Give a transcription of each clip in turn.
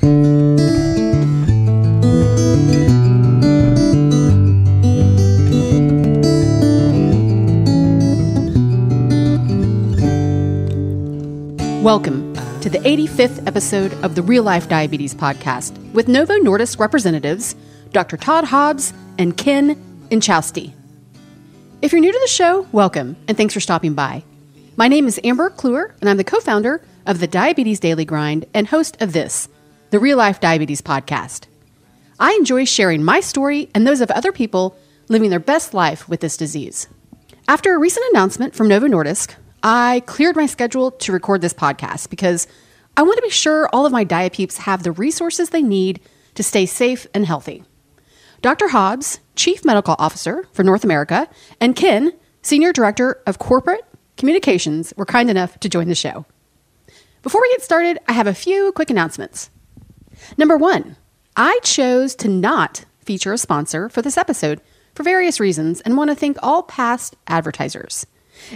Welcome to the 85th episode of the Real Life Diabetes Podcast with Novo Nordisk representatives Dr. Todd Hobbs and Ken Inchausti. If you're new to the show, welcome and thanks for stopping by. My name is Amber Kluwer and I'm the co-founder of the Diabetes Daily Grind and host of this, the Real Life Diabetes Podcast. I enjoy sharing my story and those of other people living their best life with this disease. After a recent announcement from Novo Nordisk, I cleared my schedule to record this podcast because I want to be sure all of my Diapeeps have the resources they need to stay safe and healthy. Dr. Hobbs, Chief Medical Officer for North America, and Ken, Senior Director of Corporate Communications, were kind enough to join the show. Before we get started, I have a few quick announcements. Number one, I chose to not feature a sponsor for this episode for various reasons and want to thank all past advertisers.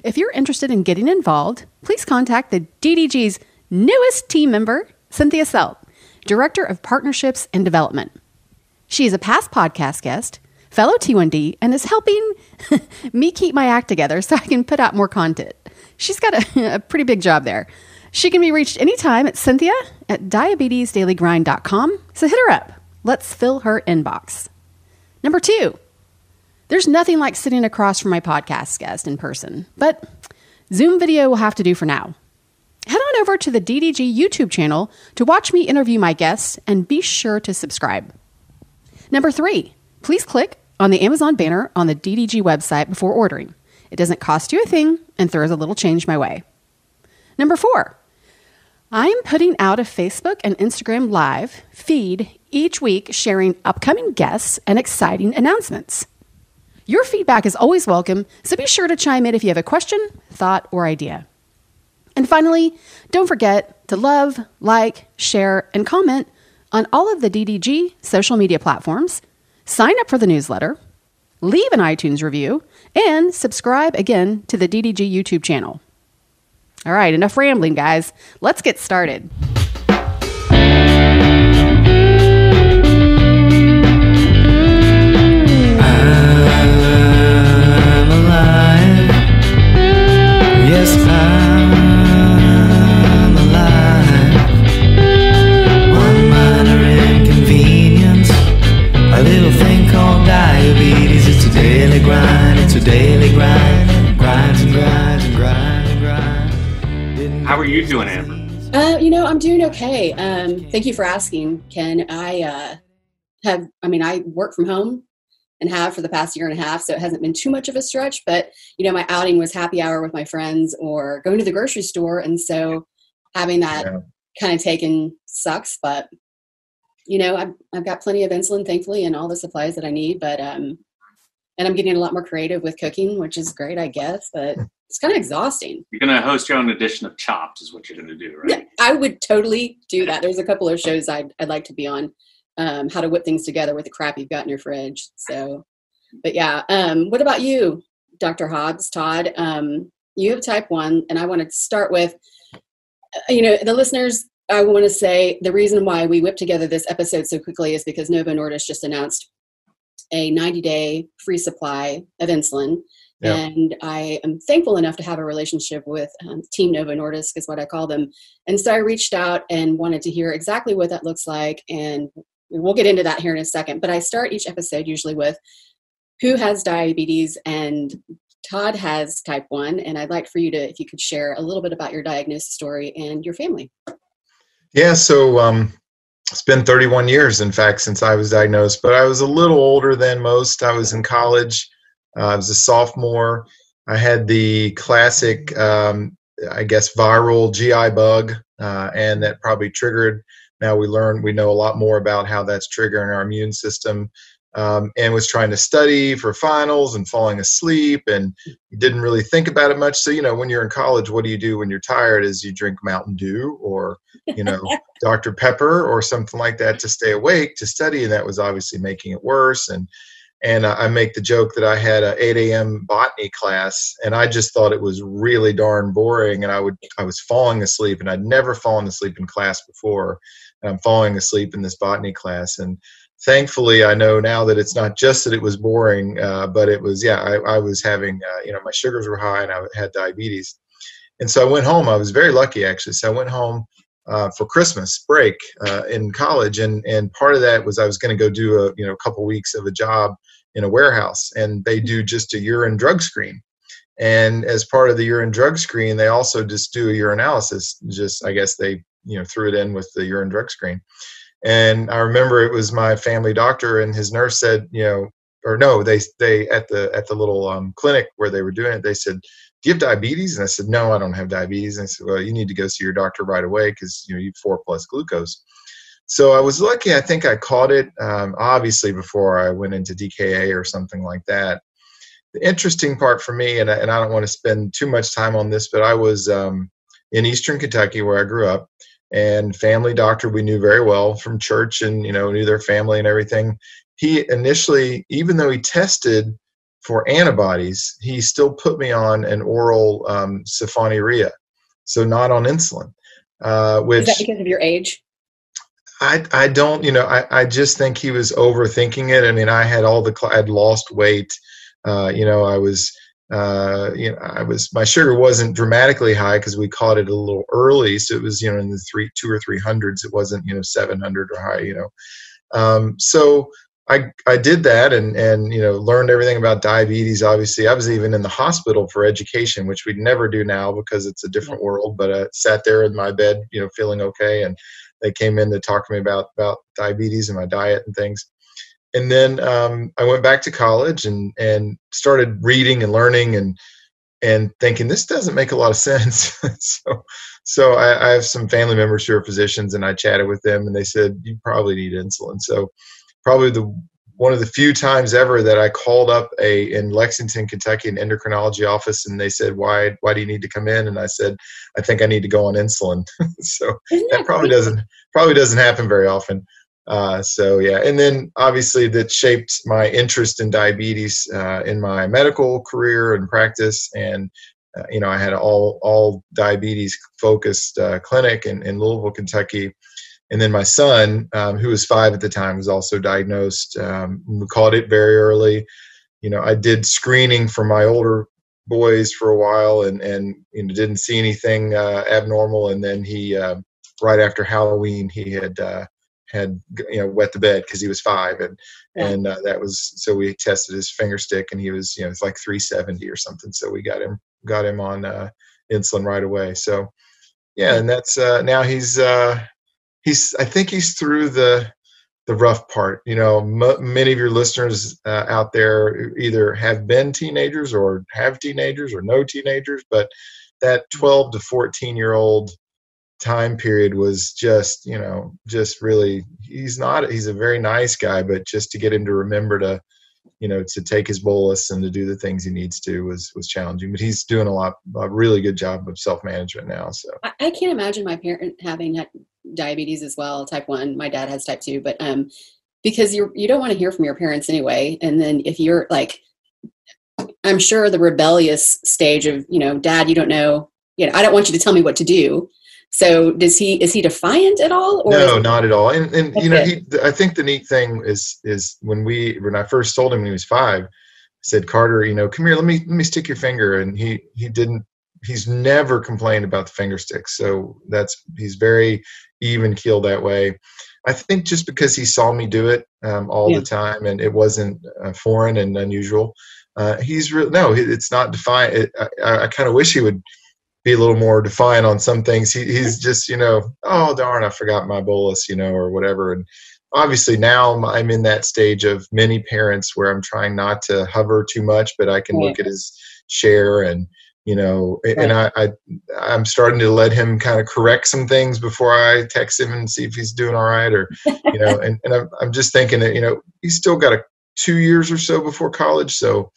If you're interested in getting involved, please contact the DDG's newest team member, Cynthia Selt, Director of Partnerships and Development. She is a past podcast guest, fellow T1D, and is helping me keep my act together so I can put out more content. She's got a pretty big job there. She can be reached anytime at cynthia@diabetesdailygrind.com, so hit her up. Let's fill her inbox. Number two, there's nothing like sitting across from my podcast guest in person, but Zoom video will have to do for now. Head on over to the DDG YouTube channel to watch me interview my guests and be sure to subscribe. Number three, please click on the Amazon banner on the DDG website before ordering. It doesn't cost you a thing and throws a little change my way. Number four, I am putting out a Facebook and Instagram live feed each week sharing upcoming guests and exciting announcements. Your feedback is always welcome, so be sure to chime in if you have a question, thought, or idea. And finally, don't forget to love, like, share, and comment on all of the DDG social media platforms, sign up for the newsletter, leave an iTunes review, and subscribe again to the DDG YouTube channel. All right, enough rambling, guys. Let's get started. Yes, I'm alive. One minor inconvenience, a little thing called diabetes. It's a daily grind, it's a daily grind. Grinds and grinds and grinds and grinds. How are you doing, Amber? I'm doing okay. Thank you for asking, Ken. I work from home and have for the past year and a half, so it hasn't been too much of a stretch, but, my outing was happy hour with my friends or going to the grocery store, and so having that kind of taken sucks, but, I've got plenty of insulin, thankfully, and all the supplies that I need, but, and I'm getting a lot more creative with cooking, which is great, I guess, but it's kind of exhausting. You're going to host your own edition of Chopped is what you're going to do, right? Yeah, I would totally do that. There's a couple of shows I'd like to be on. How to whip things together with the crap you've got in your fridge. So, but yeah. What about you, Dr. Hobbs, Todd? You have type 1, and I want to start with, the listeners, I want to say the reason why we whipped together this episode so quickly is because Novo Nordisk just announced a 90-day free supply of insulin. Yeah. And I am thankful enough to have a relationship with Team Novo Nordisk is what I call them. And so I reached out and wanted to hear exactly what that looks like, and we'll get into that here in a second, but I start each episode usually with who has diabetes, and Todd has type 1, and I'd like for you to, if you could share a little bit about your diagnosis story and your family. Yeah, so it's been 31 years, in fact, since I was diagnosed, but I was a little older than most. I was in college. I was a sophomore. I had the classic, viral GI bug, and that probably triggered. Now we know a lot more about how that's triggering our immune system, and was trying to study for finals and falling asleep and didn't really think about it much. So, when you're in college, what do you do when you're tired is you drink Mountain Dew or, Dr. Pepper or something like that to stay awake to study. And that was obviously making it worse. And I make the joke that I had a 8 a.m. botany class, and I just thought it was really darn boring. And I was falling asleep, and I'd never fallen asleep in class before. and I'm falling asleep in this botany class. And thankfully, I know now that it's not just that it was boring, but it was, I was having, my sugars were high and I had diabetes. And so I went home. I was very lucky, actually. So I went home for Christmas break in college. And part of that was I was going to go do a couple weeks of a job in a warehouse, and they do just a urine drug screen. And as part of the urine drug screen, they also just do a urinalysis. Just, I guess they, threw it in with the urine drug screen. And I remember it was my family doctor, and his nurse said, they at the little clinic where they were doing it, they said, "Do you have diabetes?" And I said, "No, I don't have diabetes." And I said, "Well, you need to go see your doctor right away because you have 4+ glucose." So I was lucky. I think I caught it obviously before I went into DKA or something like that. The interesting part for me, and I don't want to spend too much time on this, but I was in Eastern Kentucky where I grew up, and family doctor we knew very well from church, and knew their family and everything. He initially, even though he tested for antibodies, he still put me on an oral sulfonylurea, so not on insulin. Which, is that because of your age? I don't, I just think he was overthinking it. I mean, I'd lost weight. My sugar wasn't dramatically high because we caught it a little early. So it was, in the 200 or 300s. It wasn't, 700 or high, So I did that and learned everything about diabetes. Obviously, I was even in the hospital for education, which we'd never do now because it's a different world. But I sat there in my bed, feeling okay. And they came in to talk to me about diabetes and my diet and things. And then I went back to college and started reading and learning and thinking this doesn't make a lot of sense. So I have some family members who are physicians, and I chatted with them, and they said you probably need insulin. So probably one of the few times ever that I called up in Lexington, Kentucky, an endocrinology office, and they said, why do you need to come in? And I said, I think I need to go on insulin. So that probably doesn't happen very often. And then obviously that shaped my interest in diabetes in my medical career and practice. And I had all diabetes focused clinic in Louisville, Kentucky. And then my son, who was 5 at the time, was also diagnosed. We caught it very early. I did screening for my older boys for a while and didn't see anything abnormal. And then he, right after Halloween, he had wet the bed because he was 5. And that was, so we tested his finger stick, and he was, it's like 370 or something. So we got him on insulin right away. So, and that's, now I think he's through the rough part. Many of your listeners out there either have been teenagers or have teenagers or no teenagers, but that 12 to 14-year-old time period was just really, he's a very nice guy, but just to get him to remember to take his bolus and to do the things he needs to was challenging. But he's doing a really good job of self-management now. So I can't imagine my parent having diabetes as well, type 1. My dad has type 2, but because you don't want to hear from your parents anyway. And then if you're like, I'm sure the rebellious stage of, Dad, you don't know, I don't want you to tell me what to do. So is he defiant at all? Or no, not at all. And okay. I think the neat thing is when I first told him when he was 5, I said, Carter, come here, let me stick your finger. And he's never complained about the finger stick. So he's very even keeled that way. I think just because he saw me do it all the time, and it wasn't foreign and unusual. It's not defiant. I kind of wish he would be a little more defiant on some things. He's just, oh darn, I forgot my bolus, or whatever. And obviously now I'm in that stage of many parents where I'm trying not to hover too much, but I can look at his share and, and I'm starting to let him kind of correct some things before I text him and see if he's doing all right, or, and I'm just thinking that, he's still got 2 years or so before college. So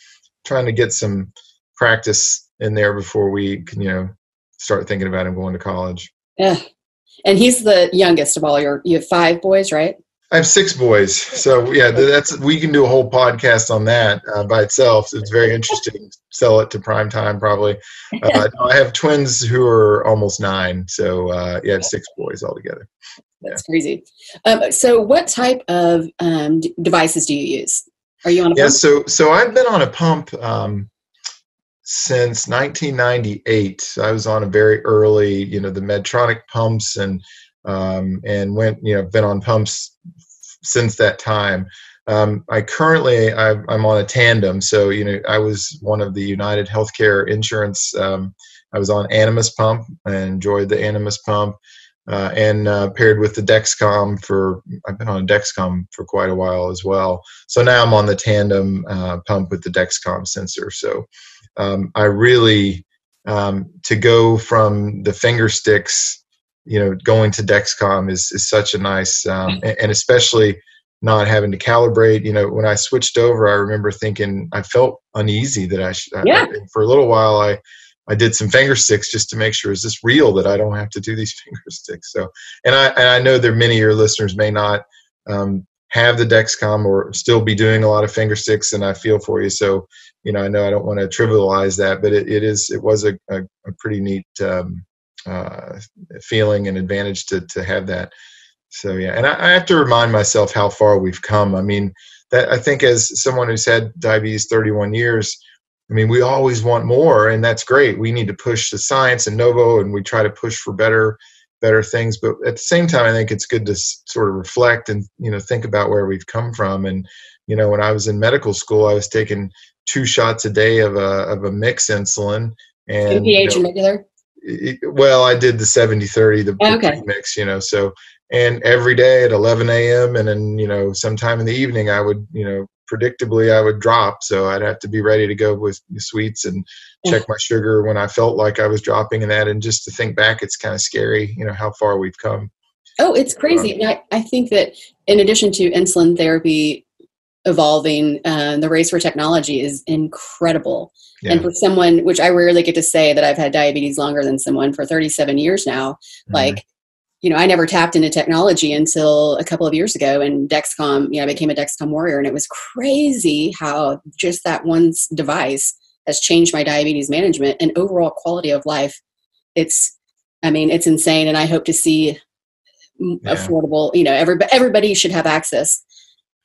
trying to get some practice in there before we can, start thinking about him going to college. Yeah. And he's the youngest of all you have 5 boys, right? I have 6 boys. So we can do a whole podcast on that by itself. It's very interesting. Sell it to prime time, probably. I have twins who are almost 9. So I have 6 boys altogether. That's crazy. So what type of devices do you use? Are you on a pump? So I've been on a pump since 1998. I was on a very early, the Medtronic pumps, and went, been on pumps since that time. I'm on a Tandem. So, I was one of the United Healthcare insurance. I was on Animas pump and enjoyed the Animas pump, and paired with the Dexcom I've been on a Dexcom for quite a while as well. So now I'm on the Tandem pump with the Dexcom sensor. So I really, to go from the finger sticks, going to Dexcom is such a nice, and especially not having to calibrate. When I switched over, I remember thinking I felt uneasy that for a little while I did some finger sticks just to make sure, is this real that I don't have to do these finger sticks? So, and I know there many of your listeners may not have the Dexcom or still be doing a lot of finger sticks, and I feel for you. So, I know I don't want to trivialize that, but it was a pretty neat feeling and advantage to have that. So yeah, and I have to remind myself how far we've come. I mean, that I think as someone who's had diabetes 31 years, I mean, we always want more, and that's great. We need to push the science and Novo, and we try to push for better things. But at the same time, I think it's good to sort of reflect and, think about where we've come from. And, when I was in medical school, I was taking 2 shots a day of a mixed insulin. And NPH and regular? Well, I did the 70-30, the mix, so, and every day at 11 a.m. and then, sometime in the evening, I would, predictably I would drop. So I'd have to be ready to go with the sweets and check my sugar when I felt like I was dropping, and that. And just to think back, it's kind of scary, how far we've come. Oh, it's crazy. And I think that in addition to insulin therapy evolving, the race for technology is incredible. Yeah. And for someone, which I rarely get to say that I've had diabetes longer than someone for 37 years now, like, I never tapped into technology until a couple of years ago, and Dexcom, I became a Dexcom warrior, and it was crazy how just that one device has changed my diabetes management and overall quality of life. It's insane. And I hope to see affordable, everybody should have access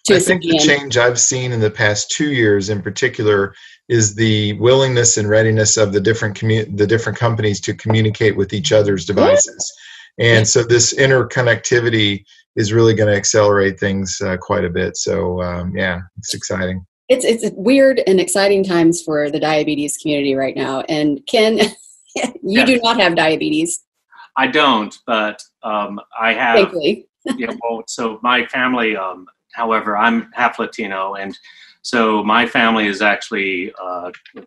to I think the change I've seen in the past 2 years in particular is the willingness and readiness of the different companies to communicate with each other's devices. And so this interconnectivity is really going to accelerate things quite a bit. So, it's exciting. It's weird and exciting times for the diabetes community right now. And Ken, you do not have diabetes. I don't, but I have. Thankfully. So my family, however, I'm half Latino, and so my family is actually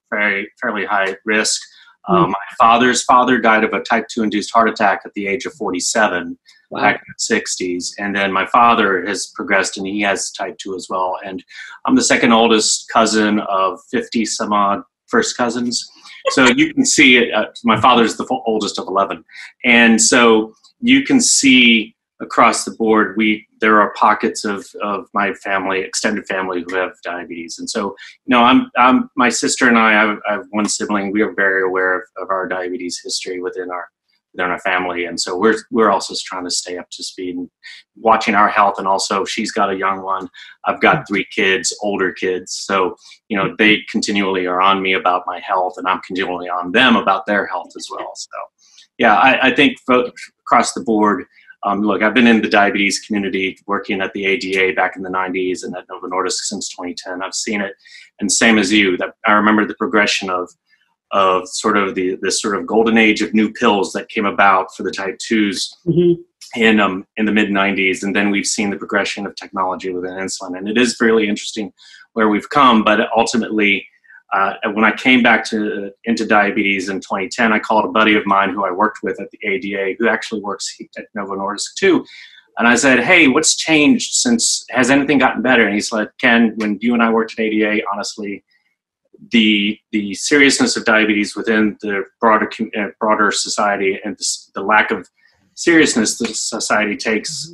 fairly high risk. My father's father died of a type 2 induced heart attack at the age of 47 back in the 60s. And then my father has progressed and he has type 2 as well. And I'm the second oldest cousin of 50 some odd first cousins. So you can see it. My father's the oldest of 11. And so you can see across the board, there are pockets of my family, extended family, who have diabetes. And so, I'm my sister and I have one sibling. We are very aware of our diabetes history within our family. And so we're also trying to stay up to speed and watching our health. And also she's got a young one. I've got 3 kids, older kids. So, they continually are on me about my health, and I'm continually on them about their health as well. So I think across the board, look, I've been in the diabetes community working at the ADA back in the 90s and at Novo Nordisk since 2010. I've seen it, and same as you, that I remember the progression of sort of this sort of golden age of new pills that came about for the type 2s in the mid 90s. And then we've seen the progression of technology within insulin. And it is really interesting where we've come, but ultimately, when I came back into diabetes in 2010, I called a buddy of mine who I worked with at the ADA, who actually works at Novo Nordisk too. And I said, hey, what's changed has anything gotten better? And he said, Ken, when you and I worked at ADA, honestly, the seriousness of diabetes within the broader society and the lack of seriousness that society takes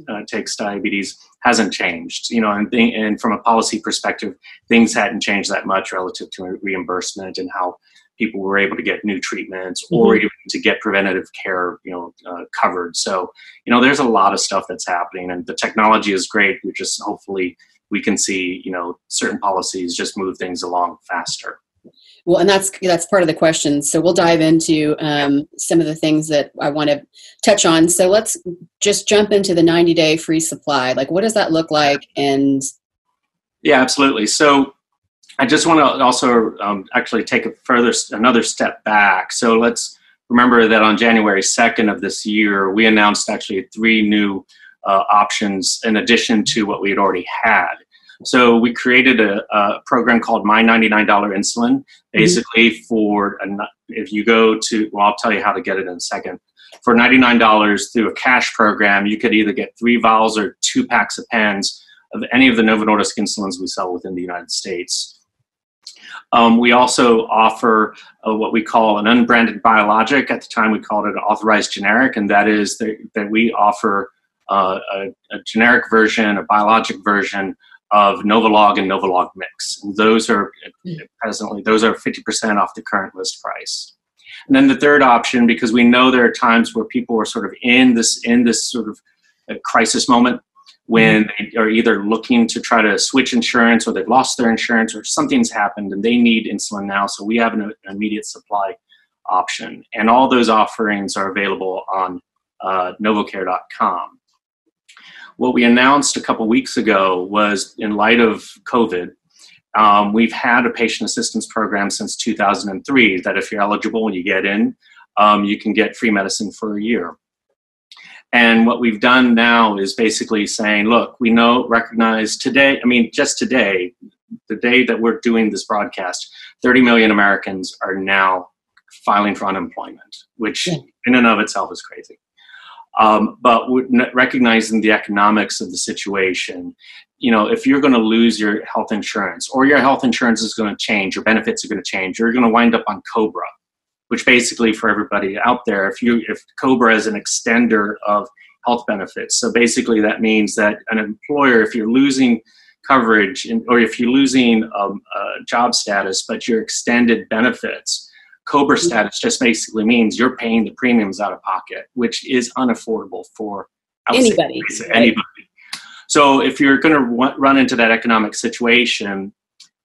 diabetes hasn't changed, and from a policy perspective, things hadn't changed that much relative to reimbursement and how people were able to get new treatments or even to get preventative care, covered. So, there's a lot of stuff that's happening, and the technology is great. We just hopefully we can see, certain policies just move things along faster. Well, and that's part of the question. So we'll dive into some of the things that I want to touch on. So let's just jump into the 90-day free supply. Like, what does that look like? And yeah, absolutely. So I just want to also actually take another step back. So let's remember that on January 2nd of this year, we announced actually 3 new options in addition to what we had already had. So we created a program called My $99 Insulin, basically if you go to, I'll tell you how to get it in a second. For $99 through a cash program, you could either get 3 vials or 2 packs of pens of any of the Novo Nordisk insulins we sell within the United States. We also offer what we call an unbranded biologic. At the time, we called it an authorized generic, and that is that we offer a generic version, a biologic version of Novolog and Novolog Mix. And those are 50% off the current list price. And then the third option, because we know there are times where people are sort of in this sort of a crisis moment when they are either looking to try to switch insurance or they've lost their insurance or something's happened and they need insulin now. So we have an immediate supply option. And all those offerings are available on novocare.com. What we announced a couple weeks ago was, in light of COVID, we've had a patient assistance program since 2003 that if you're eligible and you get in, you can get free medicine for a year. And what we've done now is basically saying, look, recognize today, just today, the day that we're doing this broadcast, 30 million Americans are now filing for unemployment, which in and of itself is crazy. But recognizing the economics of the situation, if you're going to lose your health insurance or your health insurance is going to change, your benefits are going to change, you're going to wind up on COBRA, which basically for everybody out there, if COBRA is an extender of health benefits. So basically that means that an employer, if you're losing coverage or if you're losing job status, but your extended benefits, COBRA status just basically means you're paying the premiums out of pocket, which is unaffordable for anybody. Anybody. So if you're going to run into that economic situation,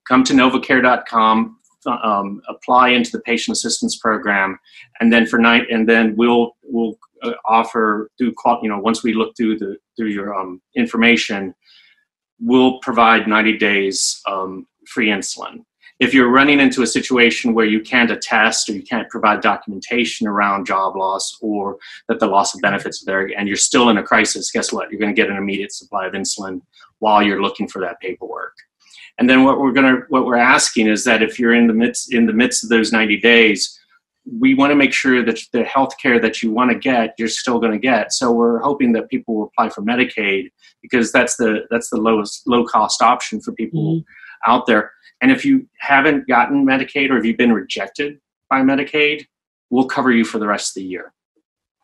come to novocare.com, apply into the patient assistance program, and then we'll offer through, once we look through your information, we'll provide 90 days free insulin. If you're running into a situation where you can't attest or you can't provide documentation around job loss or that the loss of benefits are there and you're still in a crisis, guess what? You're going to get an immediate supply of insulin while you're looking for that paperwork. And then what we're asking is that if you're in the midst of those 90 days, we want to make sure that the health care that you want to get, you're still going to get. So we're hoping that people will apply for Medicaid because that's the lowest low cost option for people out there. And if you haven't gotten Medicaid or if you've been rejected by Medicaid, we'll cover you for the rest of the year.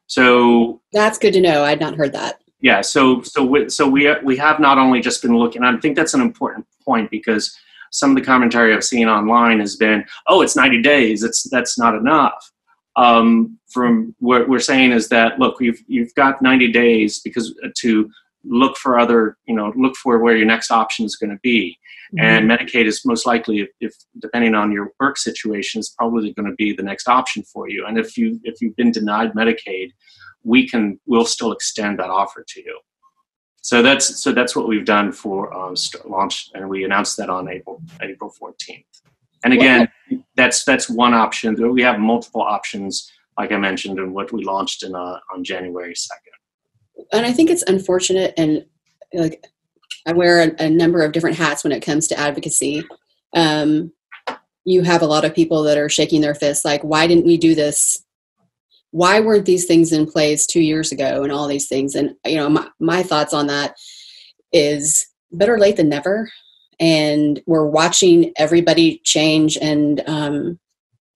So that's good to know. I'd not heard that. Yeah. So we have not only just been looking, and I think that's an important point because some of the commentary I've seen online has been, oh, it's 90 days. That's not enough. From what we're saying is that, look, you've got 90 days because to look for look for where your next option is going to be. And Medicaid is most likely, if depending on your work situation, is probably going to be the next option for you. And if you've been denied Medicaid, we'll still extend that offer to you. So that's what we've done for launch, and we announced that on April 14th. And again, that's one option. We have multiple options, like I mentioned, and what we launched on January 2nd. And I think it's unfortunate, and like I wear a number of different hats when it comes to advocacy. You have a lot of people that are shaking their fists, like, why didn't we do this? Why weren't these things in place 2 years ago and all these things? And, my thoughts on that is better late than never. And we're watching everybody change. And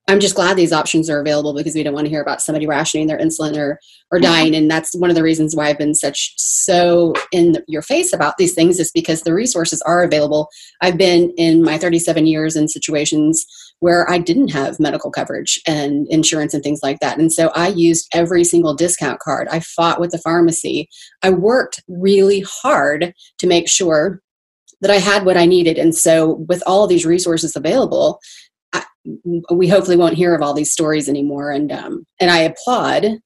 I'm just glad these options are available because we don't want to hear about somebody rationing their insulin or dying. And that's one of the reasons why I've been so in your face about these things, is because the resources are available. I've been in my 37 years in situations where I didn't have medical coverage and insurance and things like that. And so I used every single discount card. I fought with the pharmacy. I worked really hard to make sure that I had what I needed. And so with all of these resources available, we hopefully won't hear of all these stories anymore. And I applaud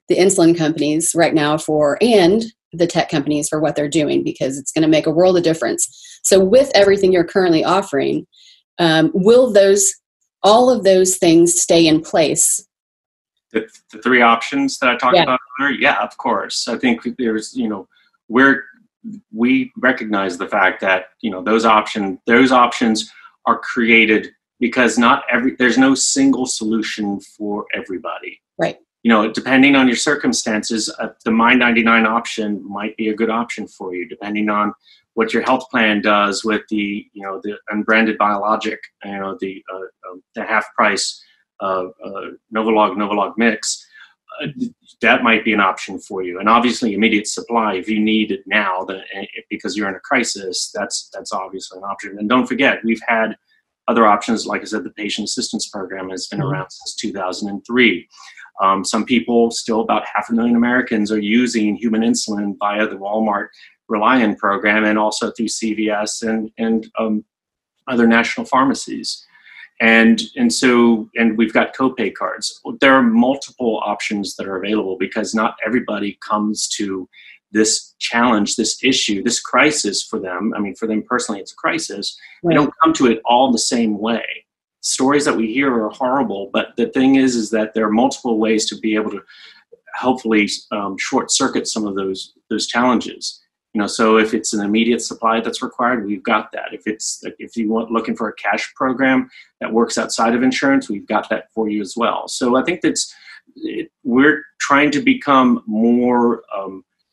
the insulin companies right now and the tech companies for what they're doing, because it's going to make a world of difference. So with everything you're currently offering, will all of those things stay in place? The three options that I talked about earlier? Yeah, of course. I think there's, we recognize the fact that, those options are created because there's no single solution for everybody. Right. Depending on your circumstances, the My99 option might be a good option for you, depending on what your health plan does with the unbranded biologic, the half price Novolog mix. That might be an option for you. And obviously immediate supply, if you need it now, because you're in a crisis, that's obviously an option. And don't forget, we've had other options. Like I said, the patient assistance program has been around since 2003. Some people, still about 500,000 Americans, are using human insulin via the Walmart Reliant program, and also through CVS and other national pharmacies. And we've got copay cards. There are multiple options that are available, because not everybody comes to this challenge, this issue, this crisis for them. I mean, for them personally, it's a crisis. Right. They don't come to it all the same way. Stories that we hear are horrible, but the thing is that there are multiple ways to be able to hopefully short circuit some of those challenges. So if it's an immediate supply that's required, we've got that. If you want looking for a cash program that works outside of insurance, we've got that for you as well. So I think we're trying to become more.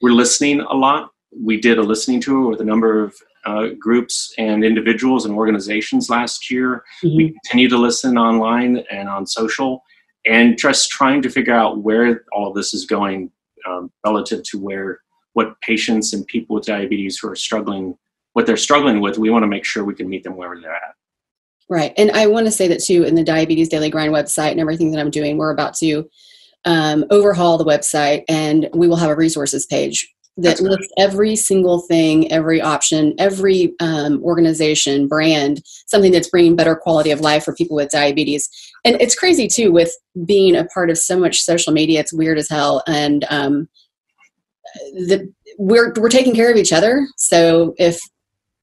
We're listening a lot. We did a listening tour with a number of groups and individuals and organizations last year. Mm-hmm. We continue to listen online and on social, and just trying to figure out where all of this is going relative to what patients and people with diabetes who are struggling, what they're struggling with. We want to make sure we can meet them wherever they're at. Right. And I want to say that too, in the Diabetes Daily Grind website and everything that I'm doing, we're about to overhaul the website, and we will have a resources page that lists every single thing, every option, every organization, brand, something that's bringing better quality of life for people with diabetes. And it's crazy too, with being a part of so much social media. It's weird as hell. And we're taking care of each other. So if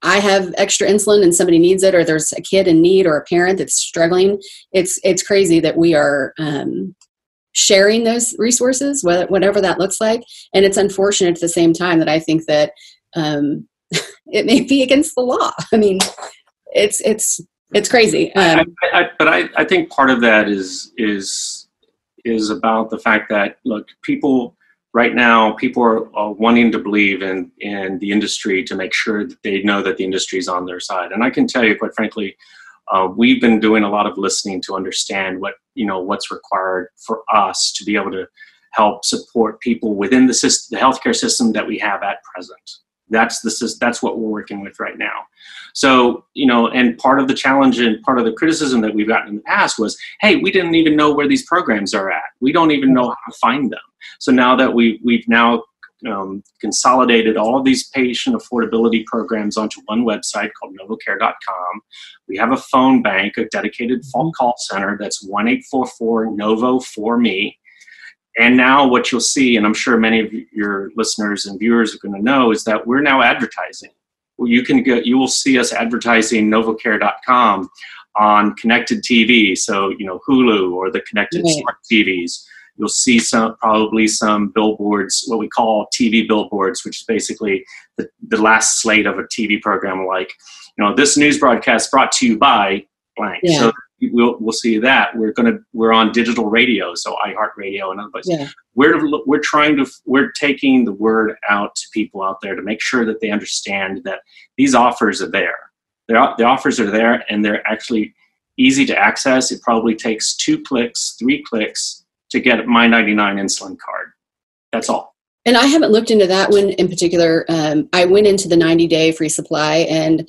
I have extra insulin and somebody needs it, or there's a kid in need or a parent that's struggling, it's crazy that we are sharing those resources, whatever that looks like. And it's unfortunate at the same time that I think that it may be against the law. I mean, it's crazy. But I think part of that is about the fact that, look, people are wanting to believe in the industry to make sure that they know that the industry is on their side. And I can tell you, quite frankly, we've been doing a lot of listening to understand what's required for us to be able to help support people within the healthcare system that we have at present. That's what we're working with right now. So, and part of the challenge and part of the criticism that we've gotten in the past was, hey, we didn't even know where these programs are at. We don't even know how to find them. So now that we've now consolidated all of these patient affordability programs onto one website called novocare.com. We have a phone bank, a dedicated phone call center that's 1-844-NOVO-4ME. And now what you'll see, and I'm sure many of your listeners and viewers are going to know, is that we're now advertising. You will see us advertising novocare.com on connected TV. So, Hulu or the connected smart TVs. You'll see probably some billboards, what we call TV billboards, which is basically the last slate of a TV program, like, this news broadcast brought to you by blank. Yeah. So we'll see that. We're on digital radio, so iHeartRadio and other places. Yeah. We're taking the word out to people out there to make sure that they understand that these offers are there. The offers are there, and they're actually easy to access. It probably takes 2 clicks, 3 clicks to get My99 insulin card. That's all. And I haven't looked into that one in particular. I went into the 90-day free supply, and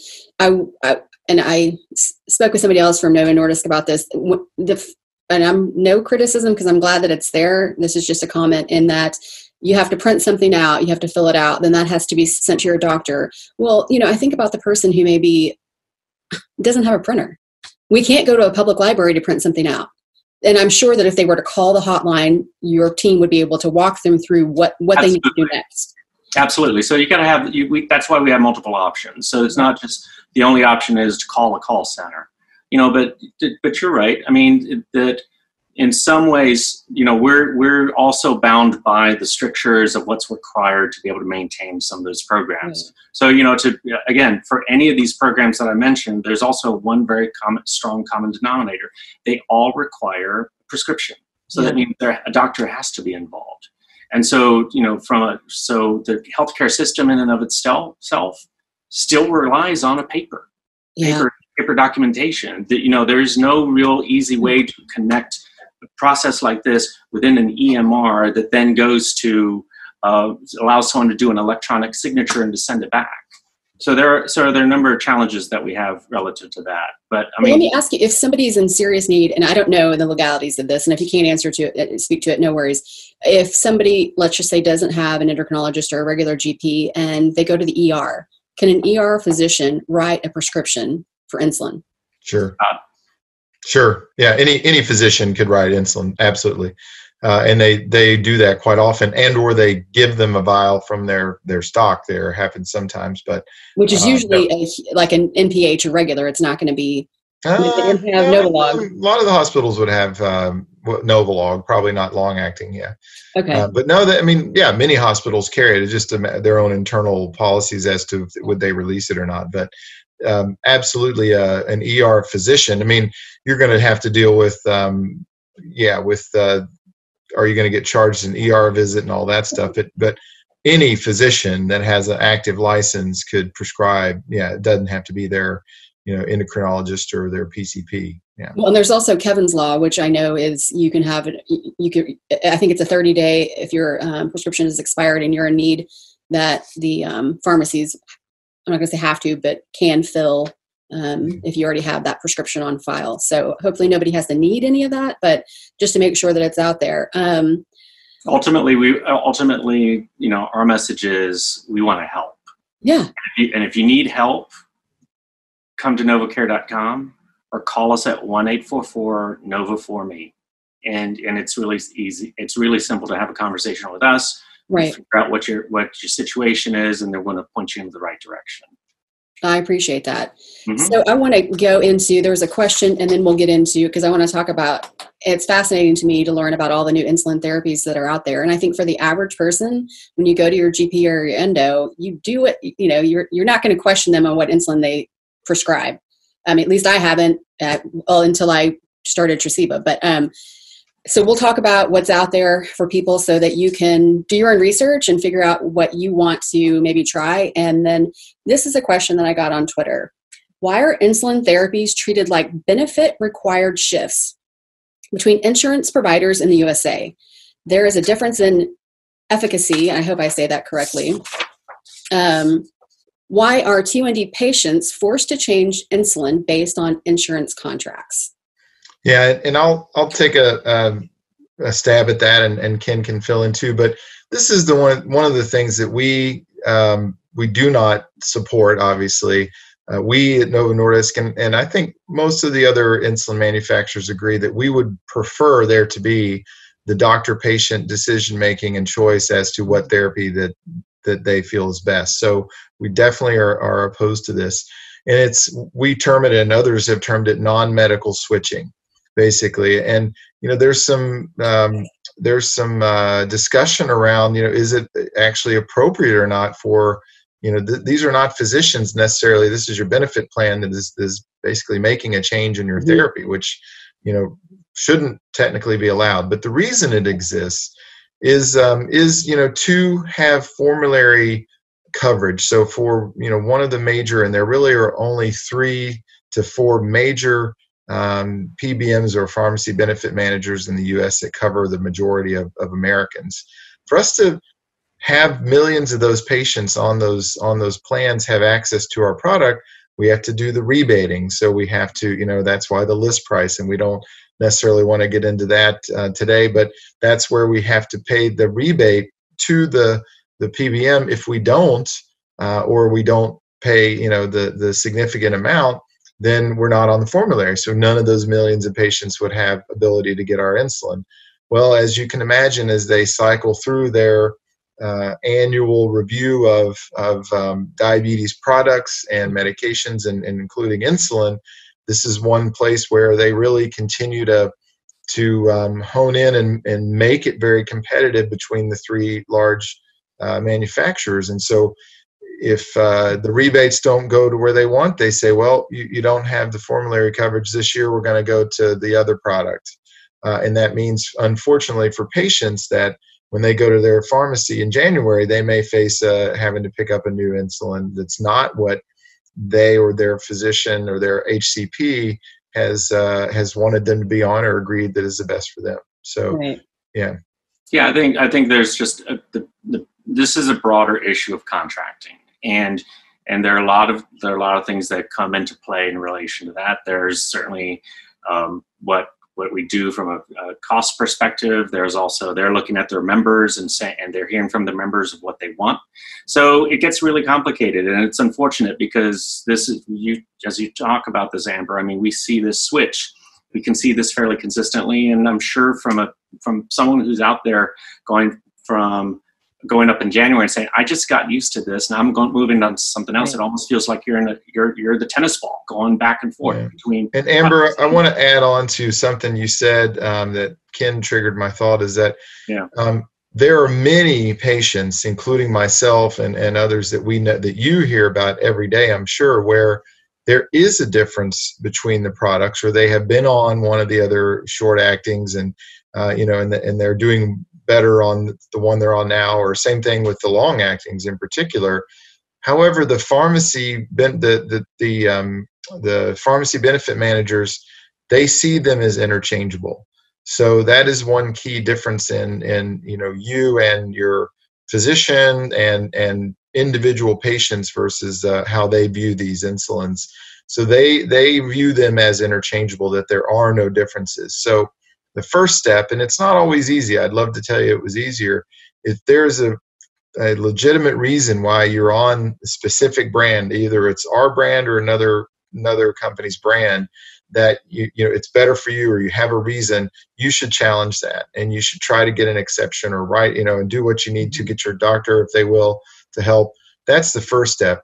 and I spoke with somebody else from Novo Nordisk about this. And I'm no criticism because I'm glad that it's there. This is just a comment in that you have to print something out, you have to fill it out, then that has to be sent to your doctor. Well, I think about the person who maybe doesn't have a printer. We can't go to a public library to print something out. And I'm sure that if they were to call the hotline, your team would be able to walk them through what they need to do next. Absolutely. So you got to have, that's why we have multiple options. So it's not just the only option is to call a call center, but you're right. I mean, that in some ways, we're also bound by the strictures of what's required to be able to maintain some of those programs. Right. So, again, for any of these programs that I mentioned, there's also one very strong common denominator. They all require a prescription. So that means a doctor has to be involved. And so, so the healthcare system in and of itself still relies on a paper documentation. That there's no real easy way to connect a process like this within an EMR that then goes to allows someone to do an electronic signature and to send it back. So there are a number of challenges that we have relative to that. But let me ask you, if somebody's in serious need, and I don't know the legalities of this, and if you can't speak to it, no worries. If somebody, let's just say, doesn't have an endocrinologist or a regular GP, and they go to the ER, can an ER physician write a prescription for insulin? Sure. Sure. Yeah. Any physician could write insulin. Absolutely. And they do that quite often, and or they give them a vial from their stock. There happens sometimes, but which is usually like an NPH or regular. It's not going to be. They have Novolog. A lot of the hospitals would have Novolog, probably not long acting. Yeah. Okay. But no, many hospitals carry it. It's just their own internal policies as to would they release it or not. But absolutely, an ER physician. I mean, you're going to have to deal with are you going to get charged an ER visit and all that stuff? But any physician that has an active license could prescribe. Yeah, it doesn't have to be their, endocrinologist or their PCP. Yeah. Well, and there's also Kevin's Law, which I know is you can have it. I think it's a 30-day if your prescription is expired and you're in need, that the pharmacies, I'm not going to say have to, but can fill if you already have that prescription on file. So hopefully nobody has to need any of that, but just to make sure that it's out there. Ultimately, our message is we want to help. Yeah. And if you need help, come to novocare.com or call us at 1-844-NOVO4ME. And it's really easy. It's really simple to have a conversation with us. Right. Figure out what your situation is, and they're going to point you in the right direction. I appreciate that. Mm-hmm. So I want to go into, there's a question, and then we'll get into, because I want to talk about, it's fascinating to me to learn about all the new insulin therapies that are out there. And I think for the average person, when you go to your GP or your endo, you do it, you're not going to question them on what insulin they prescribe. I mean, at least I haven't until I started Recibo. But so we'll talk about what's out there for people so that you can do your own research and figure out what you want to maybe try. And then this is a question that I got on Twitter. Why are insulin therapies treated like benefit required shifts between insurance providers in the USA? There is a difference in efficacy. I hope I say that correctly. Why are T1D patients forced to change insulin based on insurance contracts? Yeah, and I'll take a stab at that, and Ken can fill in too. But this is one of the things that we do not support. Obviously, we at Novo Nordisk, and I think most of the other insulin manufacturers agree that we would prefer there to be the doctor-patient decision-making and choice as to what therapy that they feel is best. So we definitely are opposed to this, and we term it, and others have termed it, non-medical switching, basically. And there's some discussion around is it actually appropriate or not for these are not physicians necessarily. This is your benefit plan that is basically making a change in your therapy, which shouldn't technically be allowed. But the reason it exists is to have formulary coverage. So for one of the major, and there really are only 3 to 4 major PBMs or pharmacy benefit managers in the U.S. that cover the majority of Americans. For us to have millions of those patients on those plans have access to our product, we have to do the rebating. So we have to, that's why the list price, and we don't necessarily want to get into that today, but that's where we have to pay the rebate to the PBM. If we don't, or we don't pay, the significant amount, then we're not on the formulary. So none of those millions of patients would have ability to get our insulin. Well, as you can imagine, as they cycle through their annual review of diabetes products and medications, and including insulin, this is one place where they really continue to hone in and make it very competitive between the three large manufacturers. And so if the rebates don't go to where they want, they say, well, you don't have the formulary coverage this year, we're going to go to the other product. And that means, unfortunately, for patients, that when they go to their pharmacy in January, they may face having to pick up a new insulin that's not what they or their physician or their HCP has wanted them to be on or agreed that is the best for them. So, right. Yeah. Yeah, I think there's just this is a broader issue of contracting, and there are a lot of things that come into play in relation to that. There's certainly what we do from a cost perspective. There's also, they're looking at their members and they're hearing from the members of what they want. So it gets really complicated, and it's unfortunate because this is, as you talk about this, Amber, I mean, we see this switch. We can see this fairly consistently, and I'm sure from someone who's out there going up in January and saying, I just got used to this and I'm moving on to something else. Right. It almost feels like you're the tennis ball going back and forth between. And Amber, I want to add on to something you said that Ken triggered my thought, is that there are many patients, including myself and others that we know, that you hear about every day, I'm sure, where there is a difference between the products, or they have been on one of the other short actings and they're doing better on the one they're on now, or same thing with the long actings in particular. However, the pharmacy pharmacy benefit managers, they see them as interchangeable. So that is one key difference in you and your physician and individual patients versus how they view these insulins. So they view them as interchangeable, that there are no differences. So the first step, and it's not always easy, I'd love to tell you it was easier, if there's a legitimate reason why you're on a specific brand, either it's our brand or another company's brand, that it's better for you, or you have a reason, you should challenge that, and you should try to get an exception, or and do what you need to get your doctor, if they will, to help. That's the first step.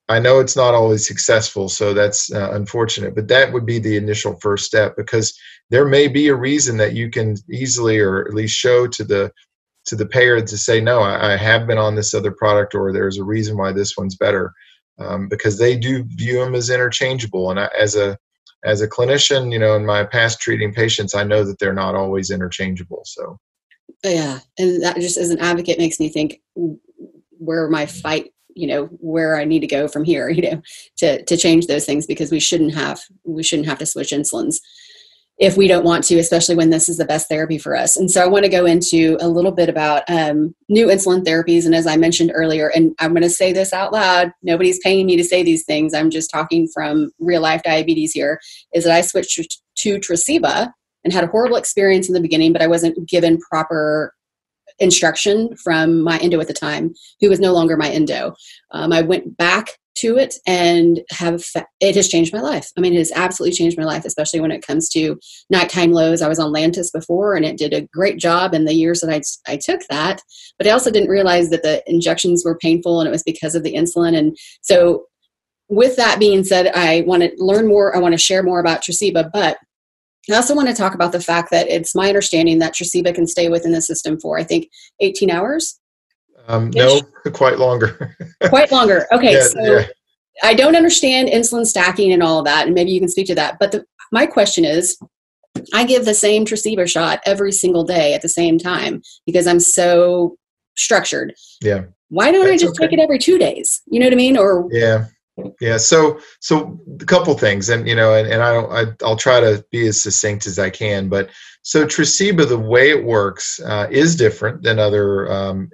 I know it's not always successful, so that's unfortunate, but that would be the initial first step, because there may be a reason that you can easily, or at least show to the payer to say, no, I have been on this other product, or there's a reason why this one's better, because they do view them as interchangeable. And as a clinician, in my past treating patients, I know that they're not always interchangeable. So, yeah, and that just as an advocate makes me think, where my fight, where I need to go from here, to change those things, because we shouldn't have to switch insulins if we don't want to, especially when this is the best therapy for us. And so I want to go into a little bit about new insulin therapies. And as I mentioned earlier, and I'm going to say this out loud, nobody's paying me to say these things, I'm just talking from real life diabetes here, is that I switched to Recibo and had a horrible experience in the beginning, but I wasn't given proper instruction from my endo at the time, who was no longer my endo. I went back to it, and it has changed my life. I mean, it has absolutely changed my life, especially when it comes to nighttime lows. I was on Lantus before, and it did a great job in the years that I took that, but I also didn't realize that the injections were painful, and it was because of the insulin. And so with that being said, I want to learn more. I want to share more about Recibo, but I also want to talk about the fact that it's my understanding that Recibo can stay within the system for, I think, 18 hours. No, quite longer. Quite longer. Okay, Yeah, so yeah. I don't understand insulin stacking and all of that, and maybe you can speak to that. But my question is, I give the same Recibo shot every single day at the same time because I'm so structured. Yeah. Why don't I just take it every 2 days? You know what I mean? Or Yeah. So a couple things, and I'll try to be as succinct as I can. But so Recibo, the way it works is different than other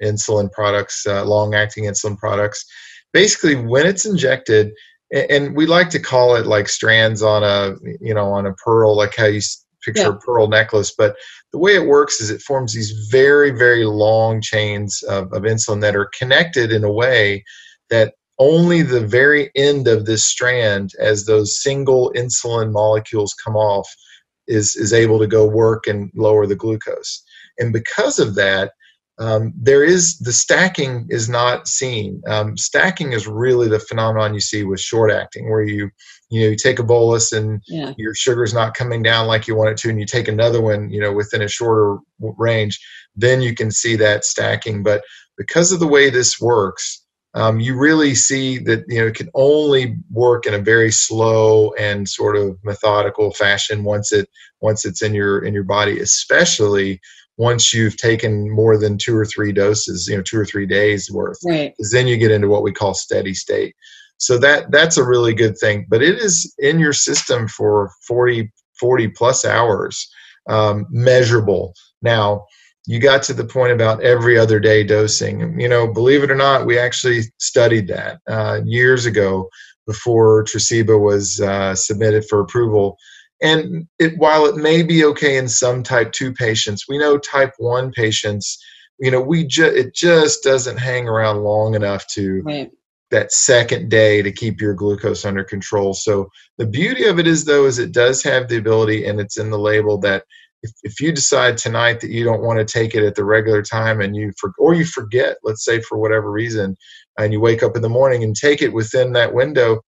insulin products, long-acting insulin products. Basically, when it's injected, and we like to call it like strands on a pearl, like how you picture a pearl necklace. But the way it works is it forms these very, very long chains of insulin that are connected in a way that only the very end of this strand, as those single insulin molecules come off, is able to go work and lower the glucose. And because of that, the stacking is not seen. Stacking is really the phenomenon you see with short acting, where you take a bolus and your sugar's not coming down like you want it to, and you take another one, within a shorter range, then you can see that stacking. But because of the way this works, you really see that it can only work in a very slow and sort of methodical fashion once it's in your body, especially once you've taken more than 2 or 3 doses, 2 or 3 days worth. Right. Because then you get into what we call steady state. So that's a really good thing. But it is in your system for 40 plus hours, measurable. Now, you got to the point about every other day dosing. Believe it or not, we actually studied that years ago before Recibo was submitted for approval. And while it may be okay in some type 2 patients, we know type 1 patients, it just doesn't hang around long enough to that second day to keep your glucose under control. So the beauty of it is it does have the ability, and it's in the label, that if you decide tonight that you don't want to take it at the regular time and you forget, let's say for whatever reason, and you wake up in the morning and take it within that window,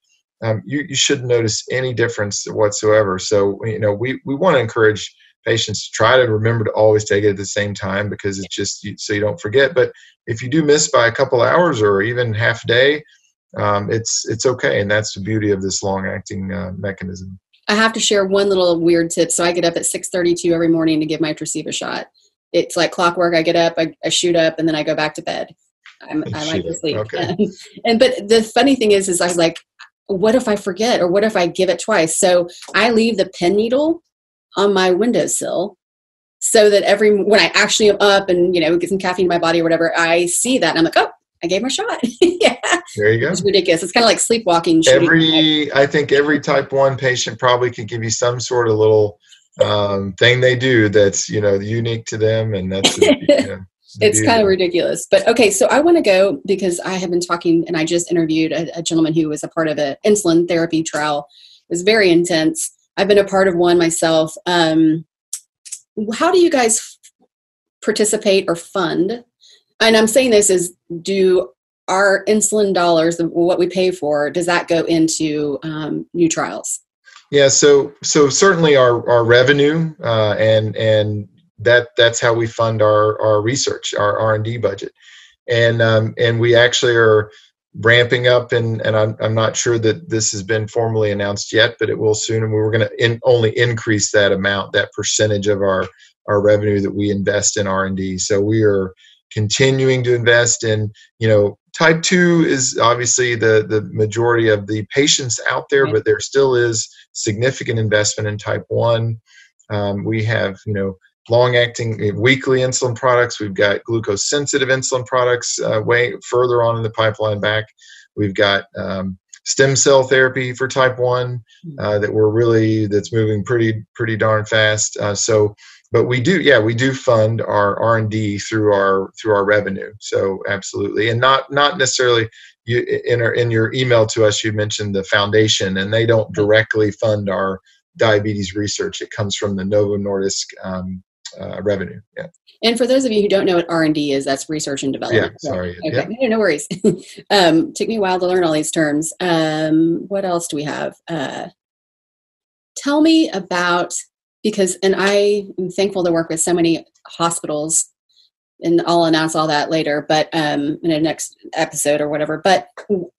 you shouldn't notice any difference whatsoever. So, we want to encourage patients to try to remember to always take it at the same time, because it's just so you don't forget. But if you do miss by a couple hours or even half a day, it's okay. And that's the beauty of this long-acting mechanism. I have to share one little weird tip. So I get up at 6:32 every morning to give my Recibo shot. It's like clockwork. I get up, I shoot up, and then I go back to bed. I like to sleep. Okay. But the funny thing is I was like, what if I forget, or what if I give it twice? So I leave the pen needle on my windowsill, so that when I actually am up and, get some caffeine in my body or whatever, I see that and I'm like, oh, I gave my shot. Yeah. There you go. It's ridiculous. It's kind of like sleepwalking. I think every type 1 patient probably could give you some sort of little thing they do that's, unique to them. And that's, it's kind of ridiculous. But okay, so I want to go, because I have been talking, and I just interviewed a gentleman who was a part of an insulin therapy trial. It was very intense. I've been a part of one myself. How do you guys participate or fund? And I'm saying this is, do our insulin dollars, what we pay for, does that go into new trials? Yeah, so certainly our revenue and that's how we fund our research, our R&D budget, and we actually are ramping up, and I'm not sure that this has been formally announced yet, but it will soon, and we're going to only increase that amount, that percentage of our revenue that we invest in R&D. So we are continuing to invest in, type 2 is obviously the majority of the patients out there, but there still is significant investment in type 1. We have, long-acting weekly insulin products. We've got glucose-sensitive insulin products way further on in the pipeline back. We've got stem cell therapy for type 1 that's moving pretty darn fast. But we do fund our R&D through our revenue. So absolutely, and not necessarily. In your email to us, you mentioned the foundation, and they don't directly fund our diabetes research. It comes from the Novo Nordisk revenue. Yeah. And for those of you who don't know what R&D is, that's research and development. Yeah, sorry. Okay, yeah. No worries. Took me a while to learn all these terms. What else do we have? Tell me about, and I am thankful to work with so many hospitals, and I'll announce all that later, but in the next episode or whatever. But